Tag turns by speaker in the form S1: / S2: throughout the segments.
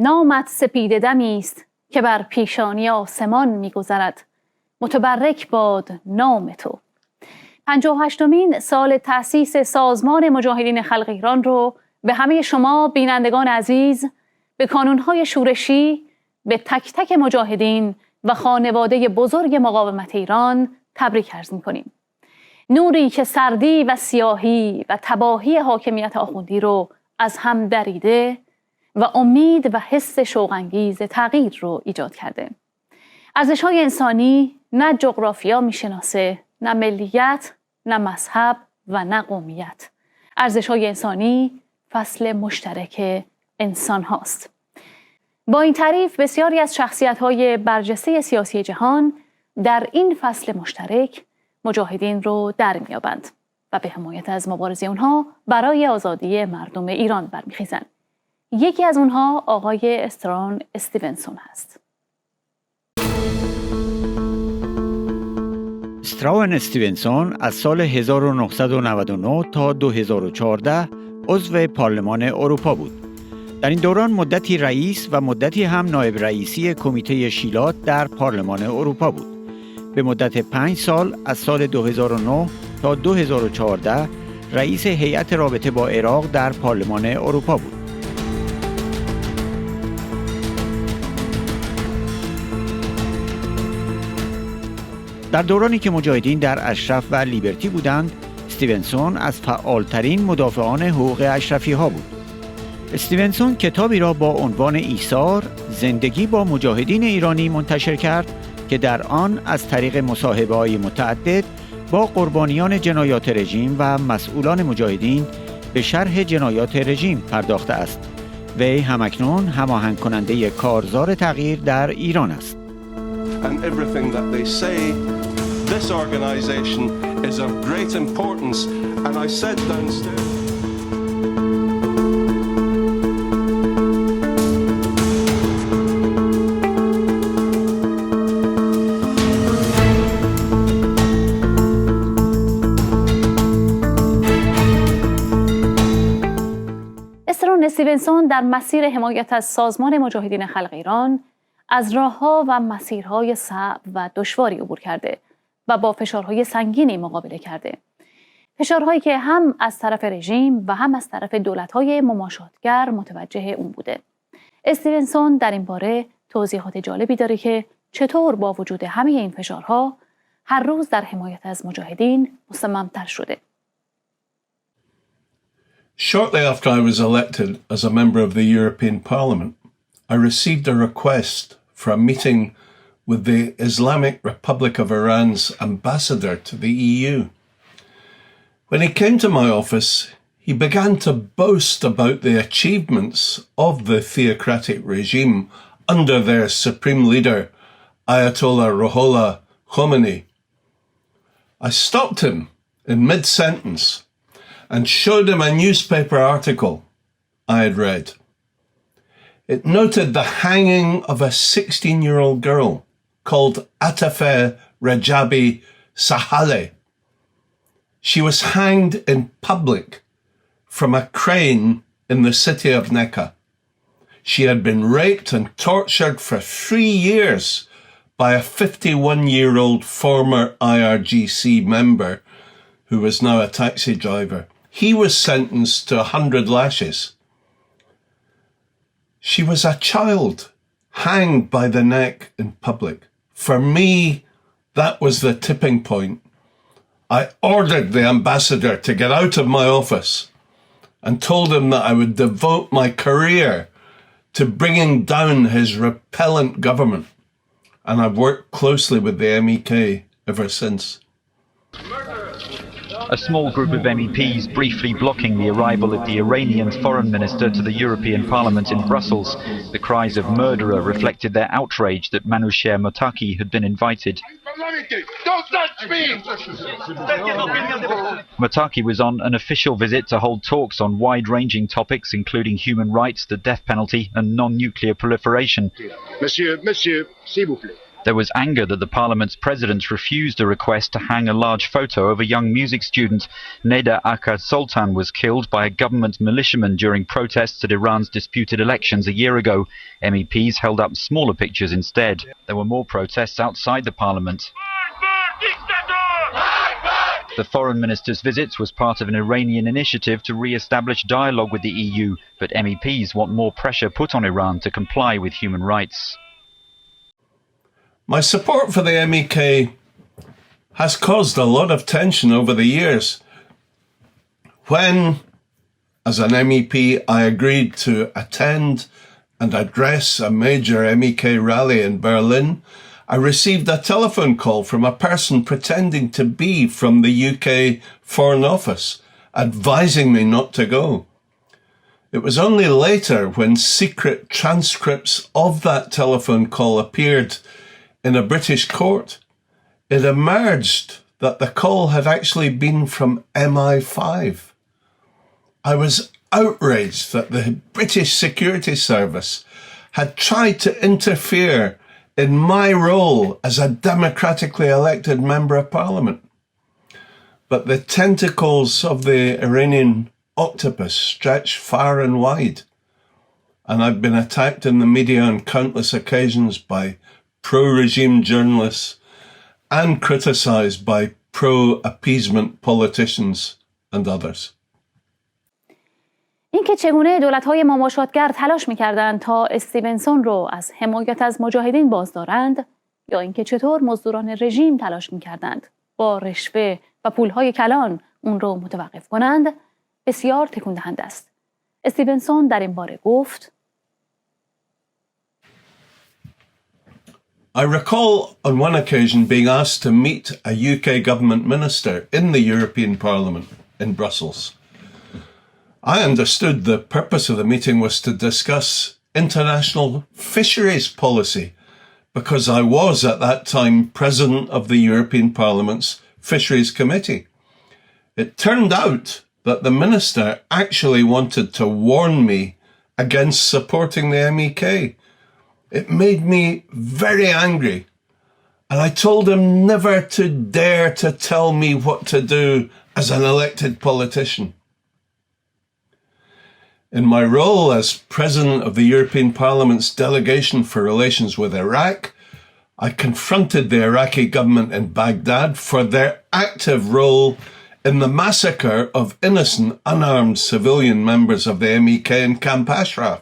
S1: نامت سپیده دمی است که بر پیشانی آسمان می‌گذرد، متبرک باد نام تو. 58مین سال تأسیس سازمان مجاهدین خلق ایران رو به همه شما بینندگان عزیز، به کانون‌های شورشی، به تک تک مجاهدین و خانواده بزرگ مقاومت ایران تبریک عرض می‌کنیم. نوری که سردی و سیاهی و تباهی حاکمیت آخوندی رو از هم دریده و امید و حس شوق‌انگیز تغییر رو ایجاد کرده. ارزشهای انسانی نه جغرافیا میشناسه، نه ملیت، نه مذهب و نه قومیت. ارزشهای انسانی فصل مشترک انسان هاست. با این تعریف بسیاری از شخصیت‌های برجسته سیاسی جهان در این فصل مشترک مجاهدین رو در میابند و به حمایت از مبارزه اونها برای آزادی مردم ایران برمیخیزند. یکی از اونها آقای استیونسون هست.
S2: استیونسون از سال 1999 تا 2014 عضو پارلمان اروپا بود. در این دوران مدتی رئیس و مدتی هم نائب رئیسی کمیته شیلات در پارلمان اروپا بود. به مدت 5 سال از سال 2009 تا 2014 رئیس هیئت رابطه با عراق در پارلمان اروپا بود. در دورانی که مجاهدین در اشرف و لیبرتی بودند، استیونسون از فعالترین مدافعان حقوق اشرفیها بود. استیونسون کتابی را با عنوان ایثار زندگی با مجاهدین ایرانی منتشر کرد که در آن از طریق مصاحبه‌های متعدد با قربانیان جنایات رژیم و مسئولان مجاهدین به شرح جنایات رژیم پرداخته است. وی همکنون هماهنگ کننده کارزار تغییر در ایران است.
S3: And everything that they say, this organization is of great importance. And I said downstairs.
S1: استیونسون در مسیر حمایت از سازمان مجاهدین خلق ایران از راه‌ها و مسیرهای صعب و دشواری عبور کرده و با فشارهای سنگینی مقابله کرده. فشارهایی که هم از طرف رژیم و هم از طرف دولت‌های مماشاتگر متوجه اون بوده. استیونسون در این باره توضیحات جالبی داره که چطور با وجود همه این فشارها هر روز در حمایت از مجاهدین مصمم‌تر شده.
S3: Shortly after I was elected as a member of the European Parliament, I received a request for a meeting with the Islamic Republic of Iran's ambassador to the EU. When he came to my office, he began to boast about the achievements of the theocratic regime under their supreme leader, Ayatollah Ruhollah Khomeini. I stopped him in mid-sentence and showed him a newspaper article I had read. It noted the hanging of a 16-year-old girl called Atafe Rajabi Sahale. She was hanged in public from a crane in the city of Nekka. She had been raped and tortured for 3 years by a 51-year-old former IRGC member who was now a taxi driver. He was sentenced to 100 lashes. She was a child, hanged by the neck in public. For me, that was the tipping point. I ordered the ambassador to get out of my office and told him that I would devote my career to bringing down his repellent government. And I've worked closely with the MEK ever since.
S4: A small group of MEPs briefly blocking the arrival of the Iranian foreign minister to the European Parliament in Brussels. The cries of murderer reflected their outrage that Manouchehr Mottaki had been invited.
S5: Don't touch me!
S4: Mottaki was on an official visit to hold talks on wide-ranging topics including human rights, the death penalty and non-nuclear proliferation.
S5: Monsieur, s'il vous plaît.
S4: There was anger that the Parliament's president refused a request to hang a large photo of a young music student. Neda Akad Sultan was killed by a government militiaman during protests at Iran's disputed elections a year ago. MEPs held up smaller pictures instead. There were more protests outside the Parliament. The foreign minister's visit was part of an Iranian initiative to re-establish dialogue with the EU, but MEPs want more pressure put on Iran to comply with human rights.
S3: My support for the MEK has caused a lot of tension over the years. When, as an MEP, I agreed to attend and address a major MEK rally in Berlin, I received a telephone call from a person pretending to be from the UK Foreign Office, advising me not to go. It was only later, when secret transcripts of that telephone call appeared in a British court, it emerged that the call had actually been from MI5. I was outraged that the British Security Service had tried to interfere in my role as a democratically elected member of parliament. But the tentacles of the Iranian octopus stretch far and wide, and I've been attacked in the media on countless occasions by pro-regime journalists and criticised by pro-appeasement politicians and others.
S1: اینکه چگونه دولت‌های مماشاتگر تلاش می‌کردند تا استیونسون رو از حمایت از مجاهدین بازدارند، یا اینکه چطور مزدوران رژیم تلاش می‌کردند با رشوه و پول‌های کلان اون رو متوقف کنند، بسیار تکون دهنده است. استیونسون در این باره گفت:
S3: I recall on one occasion being asked to meet a UK government minister in the European Parliament in Brussels. I understood the purpose of the meeting was to discuss international fisheries policy, because I was at that time president of the European Parliament's Fisheries Committee. It turned out that the minister actually wanted to warn me against supporting the MEK. It made me very angry, and I told him never to dare to tell me what to do as an elected politician. In my role as President of the European Parliament's Delegation for Relations with Iraq, I confronted the Iraqi government in Baghdad for their active role in the massacre of innocent, unarmed civilian members of the MEK in Camp Ashraf,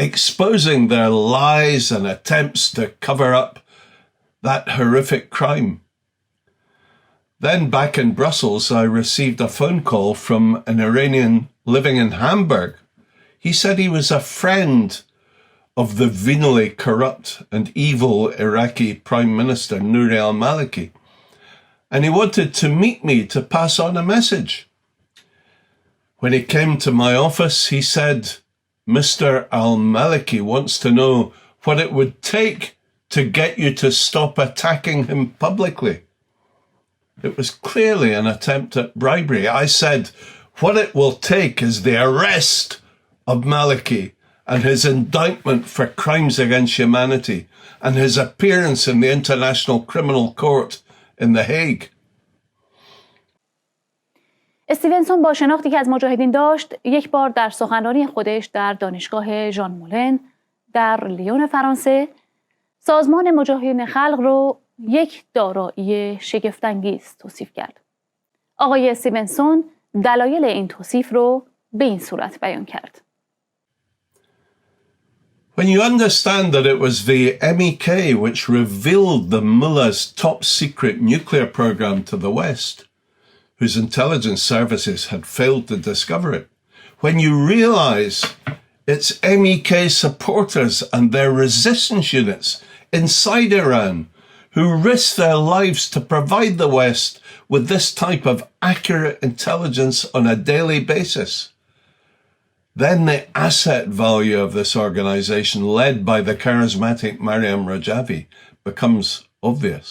S3: exposing their lies and attempts to cover up that horrific crime. Then back in Brussels, I received a phone call from an Iranian living in Hamburg. He said he was a friend of the venally corrupt and evil Iraqi Prime Minister Nouri al-Maliki, and he wanted to meet me to pass on a message. When he came to my office, he said, Mr. al-Maliki wants to know what it would take to get you to stop attacking him publicly. It was clearly an attempt at bribery. I said, what it will take is the arrest of Maliki and his indictment for crimes against humanity and his appearance in the International Criminal Court in The Hague.
S1: استیونسون با شناختی که از مجاهدین داشت، یک بار در سخنرانی خودش در دانشگاه ژان مولن در لیون فرانسه، سازمان مجاهدین خلق رو یک دارایی شگفت‌انگیز توصیف کرد. آقای استیونسون دلایل این توصیف رو به این صورت بیان کرد.
S3: When you understand that it was the MEK which revealed the mullah's top secret nuclear program to the West, whose intelligence services had failed to discover it, when you realize it's MEK supporters and their resistance units inside Iran who risk their lives to provide the West with this type of accurate intelligence on a daily basis, then the asset value of this organization, led by the charismatic Maryam Rajavi, becomes obvious.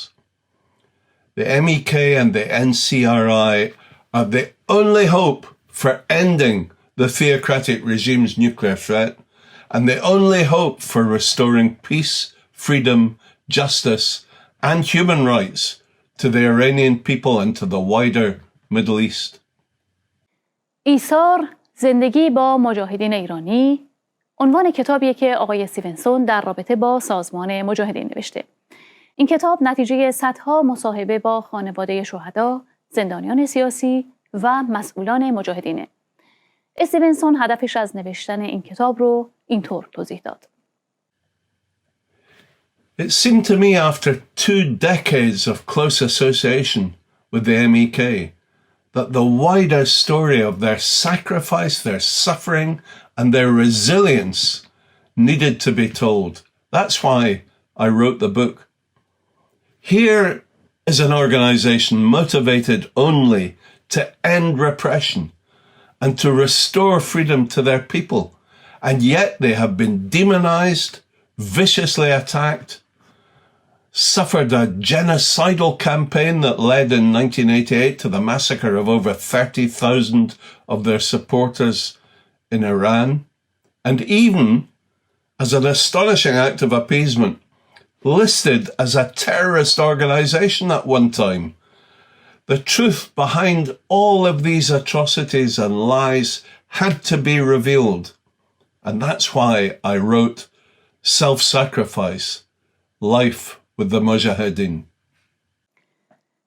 S3: The MEK and the NCRI are the only hope for ending the theocratic regime's nuclear threat, and the only hope for restoring peace, freedom, justice, and human rights to the Iranian people and to the wider Middle East.
S1: ایثار زندگی با مجاهدین ایرانی عنوان کتابیه که آقای استیونسون در رابطه با سازمان مجاهدین نوشته. این کتاب نتیجه صدها مصاحبه با خانواده شهدا، زندانیان سیاسی و مسئولان مجاهدینه. استیونسون هدفش از نوشتن این کتاب رو اینطور توضیح داد.
S3: It seemed to me after 2 decades of close association with the MEK that the wider story of their sacrifice, their suffering, and their resilience needed to be told. That's why I wrote the book. Here is an organization motivated only to end repression and to restore freedom to their people, and yet they have been demonized, viciously attacked, suffered a genocidal campaign that led in 1988 to the massacre of over 30,000 of their supporters in Iran, and even, as an astonishing act of appeasement, listed as a terrorist organization at one time. The truth behind all of these atrocities and lies had to be revealed, and that's why I wrote Self-Sacrifice, Life with the Mujahideen.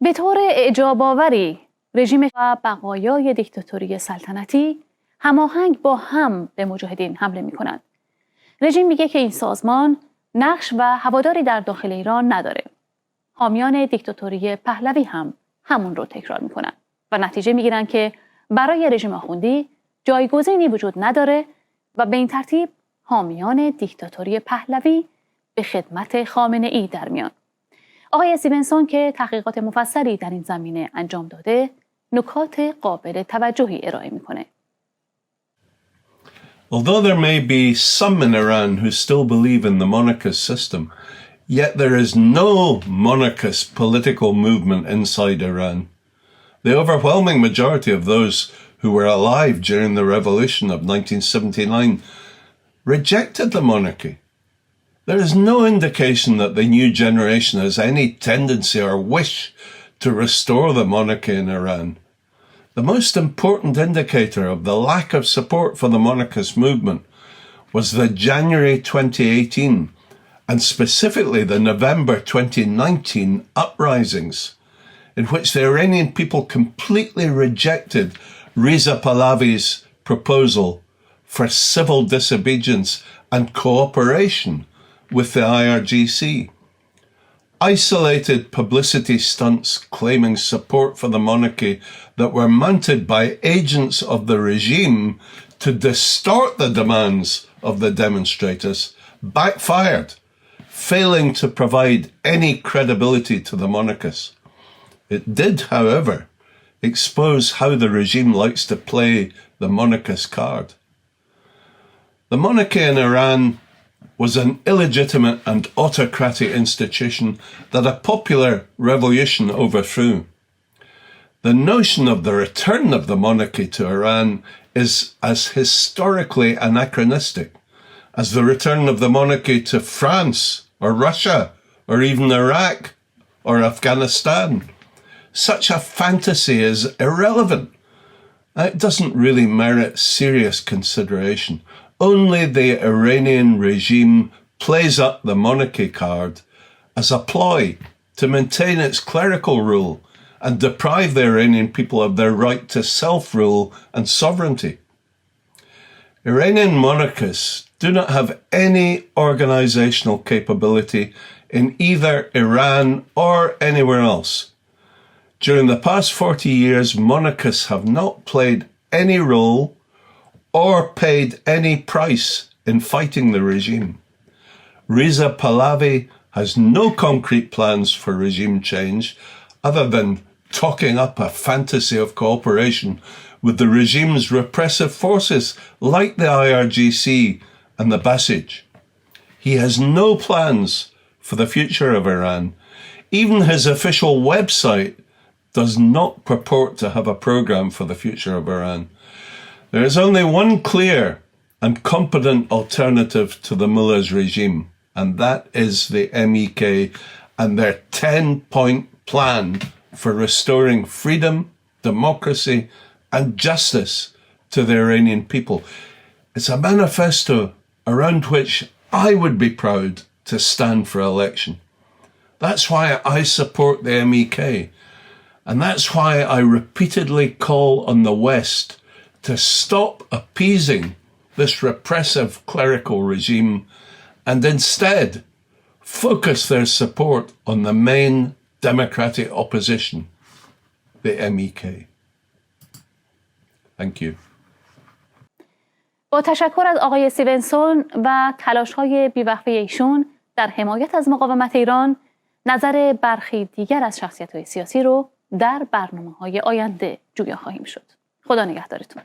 S1: به طور اعجاب‌آوری رژیم و بقایای دیکتاتوری سلطنتی هماهنگ با هم به مجاهدین حمله می‌کنند. رژیم میگه که این سازمان نقش و هواداری در داخل ایران نداره. حامیان دیکتاتوری پهلوی هم همون رو تکرار میکنن و نتیجه میگیرن که برای رژیم آخوندی جایگزینی وجود نداره و به این ترتیب حامیان دیکتاتوری پهلوی به خدمت خامنه‌ای در میان. آقای استیونسون که تحقیقات مفصلی در این زمینه انجام داده، نکات قابل توجهی ارائه میکنه.
S3: Although there may be some in Iran who still believe in the monarchist system, yet there is no monarchist political movement inside Iran. The overwhelming majority of those who were alive during the revolution of 1979 rejected the monarchy. There is no indication that the new generation has any tendency or wish to restore the monarchy in Iran. The most important indicator of the lack of support for the monarchist movement was the January 2018 and specifically the November 2019 uprisings, in which the Iranian people completely rejected Reza Pahlavi's proposal for civil disobedience and cooperation with the IRGC. Isolated publicity stunts claiming support for the monarchy that were mounted by agents of the regime to distort the demands of the demonstrators backfired, failing to provide any credibility to the monarchists. It did, however, expose how the regime likes to play the monarchist card. The monarchy in Iran was an illegitimate and autocratic institution that a popular revolution overthrew. The notion of the return of the monarchy to Iran is as historically anachronistic as the return of the monarchy to France or Russia or even Iraq or Afghanistan. Such a fantasy is irrelevant. It doesn't really merit serious consideration. Only the Iranian regime plays up the monarchy card as a ploy to maintain its clerical rule and deprive the Iranian people of their right to self-rule and sovereignty. Iranian monarchists do not have any organizational capability in either Iran or anywhere else. During the past 40 years, monarchists have not played any role or paid any price in fighting the regime. Reza Pahlavi has no concrete plans for regime change other than talking up a fantasy of cooperation with the regime's repressive forces like the IRGC and the Basij. He has no plans for the future of Iran. Even his official website does not purport to have a program for the future of Iran. There is only one clear and competent alternative to the mullah's regime, and that is the MEK and their 10-point plan for restoring freedom, democracy, and justice to the Iranian people. It's a manifesto around which I would be proud to stand for election. That's why I support the MEK. And that's why I repeatedly call on the West to stop appeasing this repressive clerical regime and instead focus their support on the main democratic opposition, the MEK. Thank you.
S1: با تشکر از آقای استیونسون و تلاش‌های بی‌وقفه ایشون در حمایت از مقاومت ایران، نظر برخی دیگر از شخصیت‌های سیاسی رو در برنامه‌های آینده جویا خواهیم شد. خدا نگهدارتون.